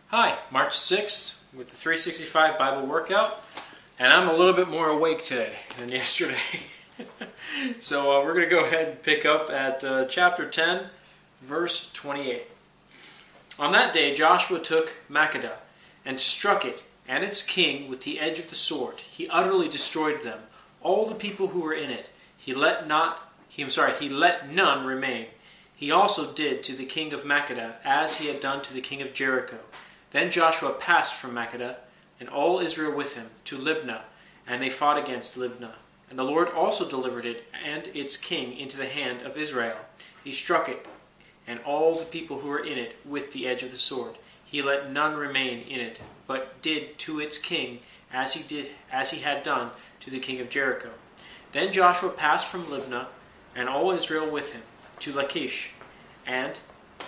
Hi, March 6th with the 365 Bible Workout, and I'm a little bit more awake today than yesterday. So we're going to go ahead and pick up at chapter 10, verse 28. On that day Joshua took Makkedah and struck it and its king with the edge of the sword. He utterly destroyed them, all the people who were in it. He let none remain. He also did to the king of Makkedah as he had done to the king of Jericho. Then Joshua passed from Makkedah, and all Israel with him, to Libnah, and they fought against Libnah. And the Lord also delivered it and its king into the hand of Israel. He struck it, and all the people who were in it, with the edge of the sword. He let none remain in it, but did to its king as he had done to the king of Jericho. Then Joshua passed from Libnah, and all Israel with him, to Lachish, and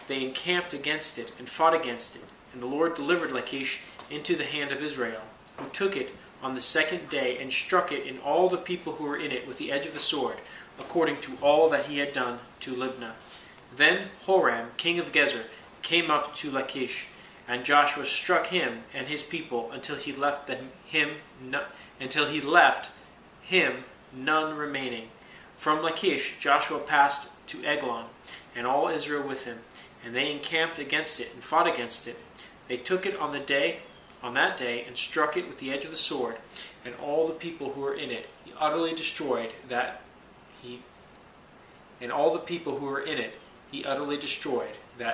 they encamped against it and fought against it. And the Lord delivered Lachish into the hand of Israel, who took it on the second day and struck it and all the people who were in it with the edge of the sword, according to all that he had done to Libnah. Then Horam, king of Gezer, came up to Lachish, and Joshua struck him and his people until he left him none remaining. From Lachish Joshua passed to Eglon, and all Israel with him, and they encamped against it and fought against it. They took it on that day, and struck it with the edge of the sword, and all the people who were in it. He utterly destroyed that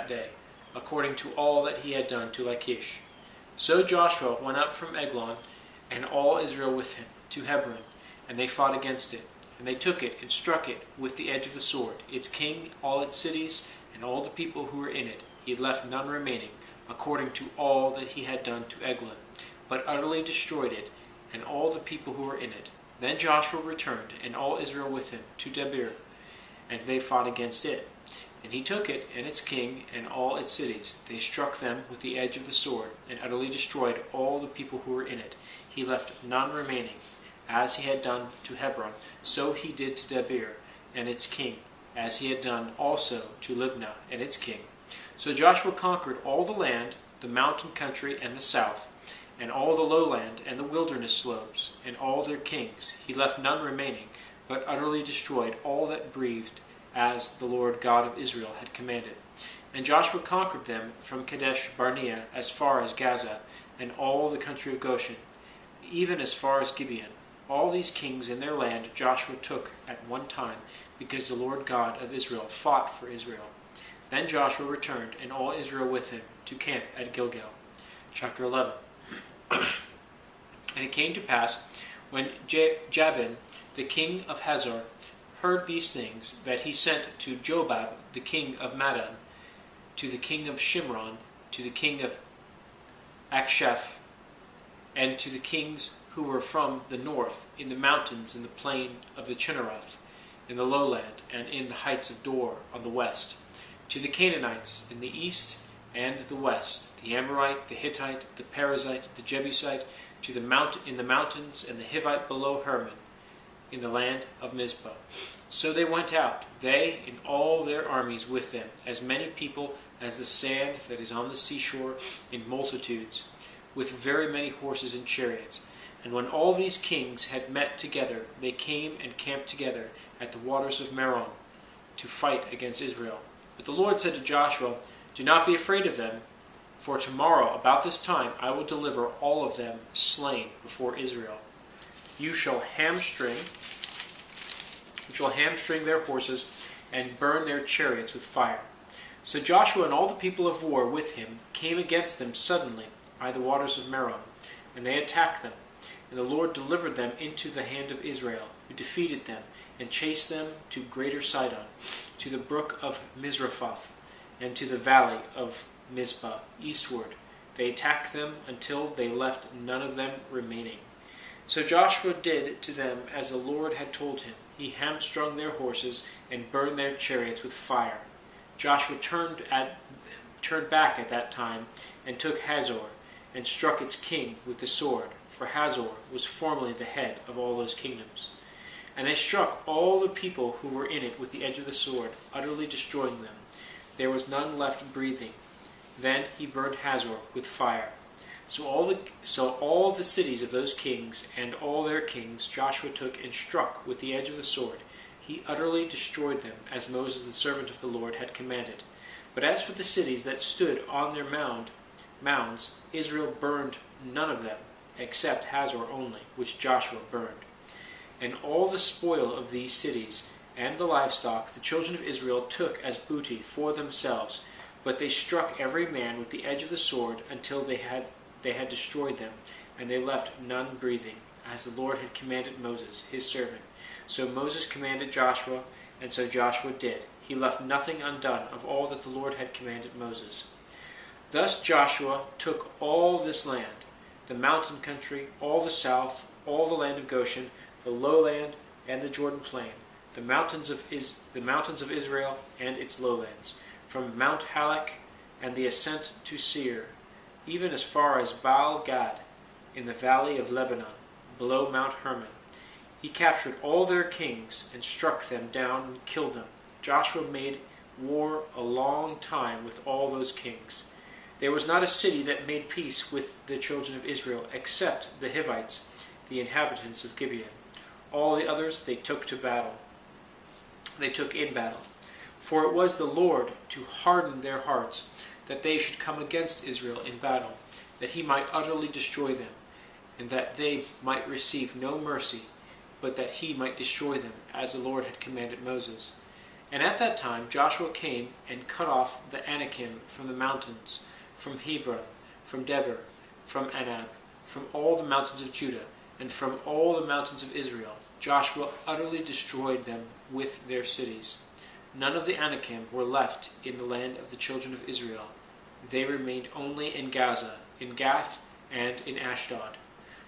day, according to all that he had done to Lachish. So Joshua went up from Eglon, and all Israel with him, to Hebron, and they fought against it. And they took it and struck it with the edge of the sword, its king, all its cities, and all the people who were in it. He had left none remaining, according to all that he had done to Eglon, but utterly destroyed it, and all the people who were in it. Then Joshua returned, and all Israel with him, to Debir, and they fought against it. And he took it, and its king, and all its cities. They struck them with the edge of the sword, and utterly destroyed all the people who were in it. He left none remaining. As he had done to Hebron, so he did to Debir, and its king, as he had done also to Libnah, and its king. So Joshua conquered all the land, the mountain country and the south, and all the lowland and the wilderness slopes, and all their kings. He left none remaining, but utterly destroyed all that breathed, as the Lord God of Israel had commanded. And Joshua conquered them from Kadesh Barnea as far as Gaza, and all the country of Goshen, even as far as Gibeon. All these kings in their land Joshua took at one time, because the Lord God of Israel fought for Israel. Then Joshua returned, and all Israel with him, to camp at Gilgal. Chapter 11. And it came to pass, when Jabin, the king of Hazor, heard these things, that he sent to Jobab, the king of Madon, to the king of Shimron, to the king of Akshaph, and to the kings who were from the north, in the mountains, in the plain of the Chinneroth, in the lowland, and in the heights of Dor on the west, to the Canaanites in the east and the west, the Amorite, the Hittite, the Perizzite, the Jebusite, in the mountains, and the Hivite below Hermon, in the land of Mizpah. So they went out, they and all their armies with them, as many people as the sand that is on the seashore, in multitudes, with very many horses and chariots. And when all these kings had met together, they came and camped together at the waters of Merom to fight against Israel. But the Lord said to Joshua, "Do not be afraid of them, for tomorrow about this time I will deliver all of them slain before Israel. You shall hamstring their horses and burn their chariots with fire." So Joshua and all the people of war with him came against them suddenly by the waters of Merom, and they attacked them. And the Lord delivered them into the hand of Israel, who defeated them, and chased them to Greater Sidon, to the brook of Mizraphoth, and to the valley of Mizpah, eastward. They attacked them until they left none of them remaining. So Joshua did to them as the Lord had told him. He hamstrung their horses and burned their chariots with fire. Joshua turned back at that time, and took Hazor, and struck its king with the sword, for Hazor was formerly the head of all those kingdoms. And they struck all the people who were in it with the edge of the sword, utterly destroying them. There was none left breathing. Then he burned Hazor with fire. So all the cities of those kings and all their kings Joshua took and struck with the edge of the sword. He utterly destroyed them, as Moses the servant of the Lord had commanded. But as for the cities that stood on their mounds, Israel burned none of them, except Hazor only, which Joshua burned. And all the spoil of these cities and the livestock the children of Israel took as booty for themselves, but they struck every man with the edge of the sword until they had destroyed them, and they left none breathing, as the Lord had commanded Moses, his servant. So Moses commanded Joshua, and so Joshua did. He left nothing undone of all that the Lord had commanded Moses. Thus Joshua took all this land, the mountain country, all the south, all the land of Goshen, the lowland, and the Jordan plain, the mountains of Israel and its lowlands, from Mount Halak and the ascent to Seir, even as far as Baal Gad, in the valley of Lebanon, below Mount Hermon. He captured all their kings and struck them down and killed them. Joshua made war a long time with all those kings. There was not a city that made peace with the children of Israel, except the Hivites, the inhabitants of Gibeon. All the others they took in battle. For it was the Lord to harden their hearts, that they should come against Israel in battle, that he might utterly destroy them, and that they might receive no mercy, but that he might destroy them, as the Lord had commanded Moses. And at that time Joshua came and cut off the Anakim from the mountains, from Hebron, from Debir, from Anab, from all the mountains of Judah, and from all the mountains of Israel. Joshua utterly destroyed them with their cities. None of the Anakim were left in the land of the children of Israel. They remained only in Gaza, in Gath, and in Ashdod.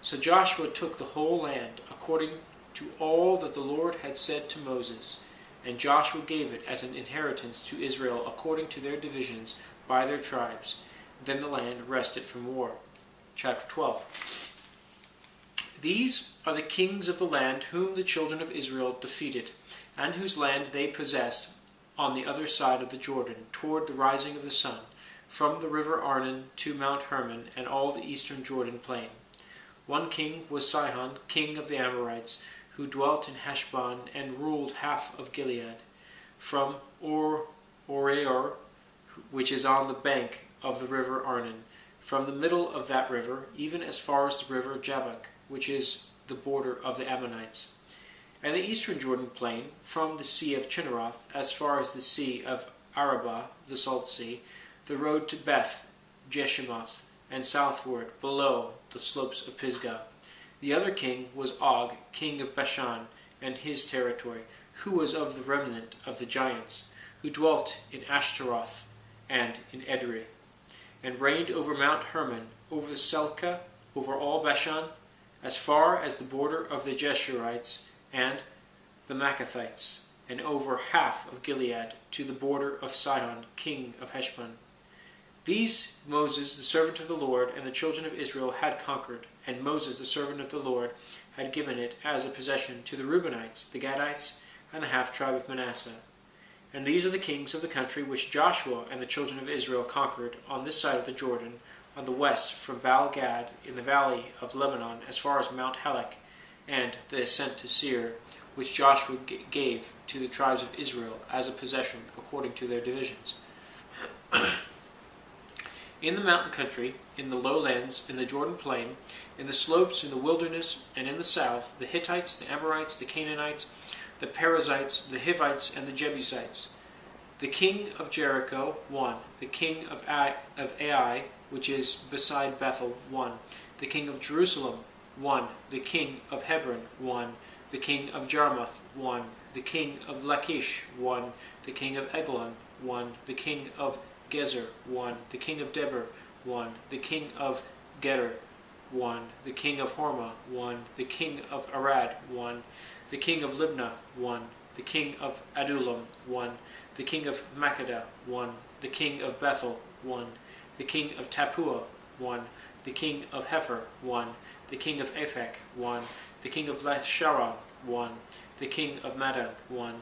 So Joshua took the whole land, according to all that the Lord had said to Moses, and Joshua gave it as an inheritance to Israel according to their divisions by their tribes. Then the land rested from war. Chapter 12. These are the kings of the land whom the children of Israel defeated, and whose land they possessed on the other side of the Jordan, toward the rising of the sun, from the river Arnon to Mount Hermon and all the eastern Jordan plain. One king was Sihon, king of the Amorites, who dwelt in Heshbon and ruled half of Gilead, from Aroer, which is on the bank of the river Arnon, from the middle of that river, even as far as the river Jabbok, which is the border of the Ammonites, and the eastern Jordan plain, from the sea of Chinneroth, as far as the sea of Arabah, the salt sea, the road to Beth Jeshimoth, and southward, below the slopes of Pisgah. The other king was Og, king of Bashan, and his territory, who was of the remnant of the giants, who dwelt in Ashtaroth and in Edrei, and reigned over Mount Hermon, over the Selka, over all Bashan, as far as the border of the Geshurites and the Maccathites, and over half of Gilead, to the border of Sihon, king of Heshbon. These Moses, the servant of the Lord, and the children of Israel had conquered, and Moses, the servant of the Lord, had given it as a possession to the Reubenites, the Gadites, and the half-tribe of Manasseh. And these are the kings of the country which Joshua and the children of Israel conquered on this side of the Jordan, on the west from Baal Gad in the valley of Lebanon as far as Mount Halak, and the ascent to Seir, which Joshua gave to the tribes of Israel as a possession according to their divisions. In the mountain country, in the lowlands, in the Jordan plain, in the slopes, in the wilderness, and in the south, the Hittites, the Amorites, the Canaanites, the Perizzites, the Hivites, and the Jebusites. The king of Jericho, 1. The king of Ai, which is beside Bethel, 1. The king of Jerusalem, 1. The king of Hebron, 1. The king of Jarmuth, 1. The king of Lachish, 1. The king of Eglon, 1. The king of Gezer, 1. The king of Debir, 1. The king of Geder, 1. The king of Hormah, 1. The king of Arad, 1. The king of Libnah, 1. The king of Adullam, 1. The king of Makkedah, 1. The king of Bethel, 1. The king of Tappuah, 1. The king of Hepher, 1. The king of Aphek, 1. The king of Lesharon, 1. The king of Madon, 1.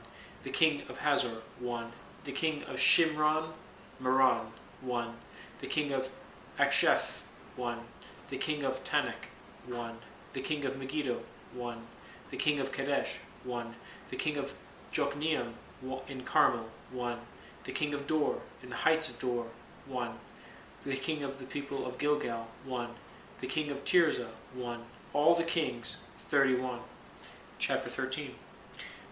The king of Hazor, 1. The king of Shimron, Meron, 1. The king of Aksheph, 1. The king of Tanakh, 1. The king of Megiddo, 1. The king of Kadesh, 1. The king of Jokneam in Carmel, 1. The king of Dor in the heights of Dor, 1. The king of the people of Gilgal, 1. The king of Tirzah, 1. All the kings, 31. Chapter 13.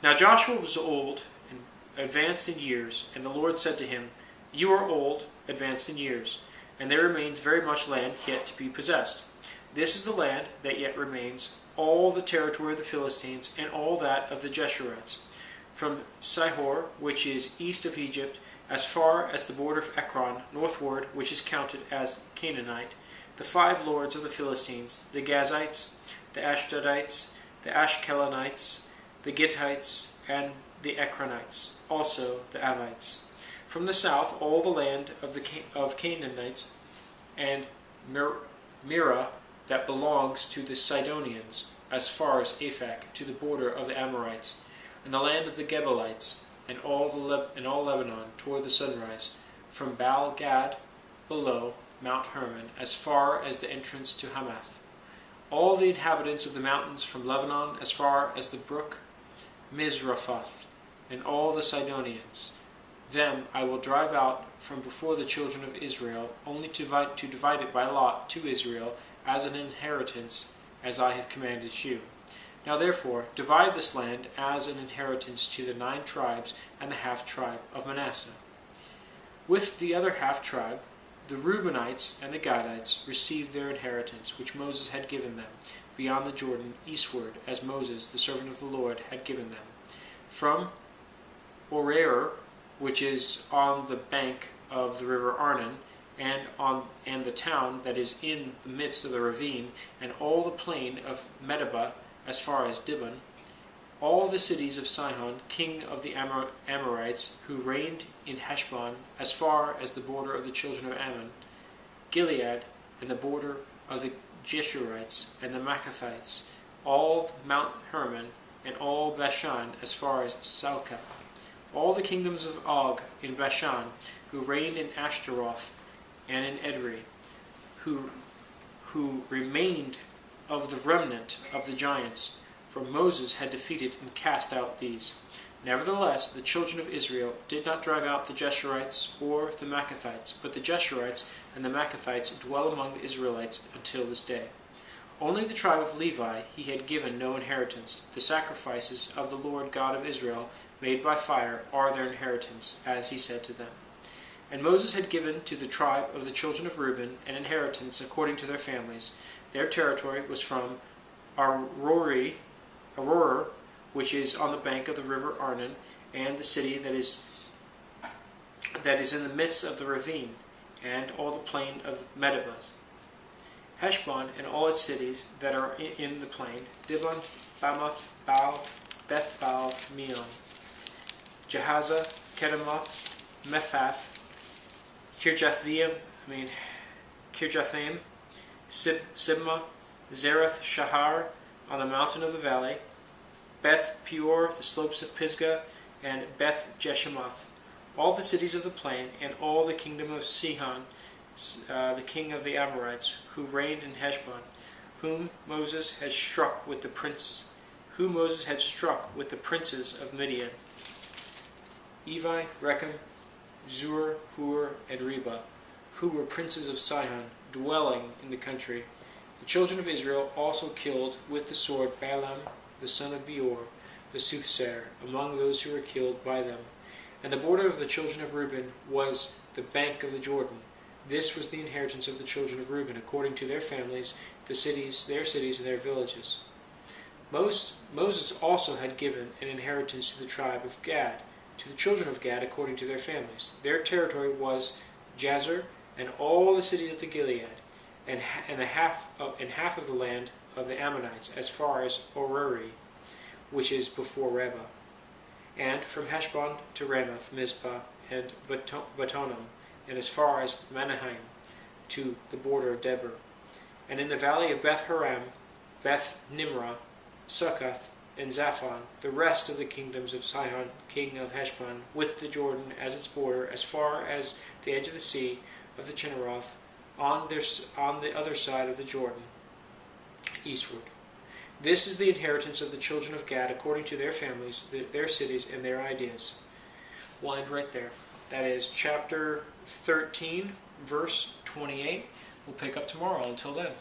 Now Joshua was old and advanced in years, and the Lord said to him, You are old, advanced in years, and there remains very much land yet to be possessed. This is the land that yet remains, all the territory of the Philistines, and all that of the Geshurites, from Sihor, which is east of Egypt, as far as the border of Ekron, northward, which is counted as Canaanite, the 5 lords of the Philistines, the Gazites, the Ashdodites, the Ashkelonites, the Gittites, and the Ekronites, also the Avites. From the south, all the land of Canaanites, and Mira, that belongs to the Sidonians, as far as Aphek, to the border of the Amorites, and the land of the Gebalites, and all Lebanon toward the sunrise, from Baal Gad below Mount Hermon, as far as the entrance to Hamath. All the inhabitants of the mountains from Lebanon as far as the brook Mizraphoth, and all the Sidonians, them I will drive out from before the children of Israel, only to divide it by lot to Israel as an inheritance, as I have commanded you. Now therefore, divide this land as an inheritance to the 9 tribes and the half-tribe of Manasseh. With the other half-tribe, the Reubenites and the Gadites received their inheritance, which Moses had given them, beyond the Jordan, eastward, as Moses, the servant of the Lord, had given them. From Aroer, which is on the bank of the river Arnon, and the town that is in the midst of the ravine, and all the plain of Medeba, as far as Dibon, all the cities of Sihon, king of the Amorites, who reigned in Heshbon, as far as the border of the children of Ammon, Gilead, and the border of the Jeshurites and the Maccathites, all Mount Hermon, and all Bashan, as far as Salcah, all the kingdoms of Og in Bashan, who reigned in Ashtaroth and in Edrei, who remained of the remnant of the giants, for Moses had defeated and cast out these. Nevertheless, the children of Israel did not drive out the Jeshurites or the Maccathites, but the Jeshurites and the Maccathites dwell among the Israelites until this day. Only the tribe of Levi he had given no inheritance. The sacrifices of the Lord God of Israel, made by fire, are their inheritance, as he said to them. And Moses had given to the tribe of the children of Reuben an inheritance according to their families. Their territory was from Aroer, which is on the bank of the river Arnon, and the city that is in the midst of the ravine, and all the plain of Medeba, Heshbon and all its cities that are in the plain, Dibon, Bamoth, Baal, Beth Baal, Meon, Jahaza, Kedemoth, Mephath, Kirjathaim, Sibmah, Zerath Shahar, on the mountain of the valley, Beth Peor, the slopes of Pisgah, and Beth Jeshemoth, all the cities of the plain, and all the kingdom of Sihon, the king of the Amorites, who reigned in Heshbon, whom Moses had struck with the princes of Midian, Evi, Rechem, Zur, Hur, and Reba, who were princes of Sihon, dwelling in the country. The children of Israel also killed with the sword Balaam, the son of Beor, the soothsayer, among those who were killed by them. And the border of the children of Reuben was the bank of the Jordan. This was the inheritance of the children of Reuben, according to their families, their cities, and their villages. Moses also had given an inheritance to the tribe of Gad, to the children of Gad according to their families. Their territory was Jazer, and all the cities of the Gilead, and half of the land of the Ammonites, as far as Aroer, which is before Rabbah, and from Heshbon to Ramoth, Mizpah, and Batonim, and as far as Manaheim, to the border of Debir, and in the valley of Beth Haram, Beth Nimrah, Succoth, and Zaphon, the rest of the kingdoms of Sihon, king of Heshbon, with the Jordan as its border, as far as the edge of the sea, of the Chinneroth, on the other side of the Jordan, eastward. This is the inheritance of the children of Gad according to their families, their cities, and their ideas. We'll end right there. That is chapter 13, verse 28. We'll pick up tomorrow. Until then.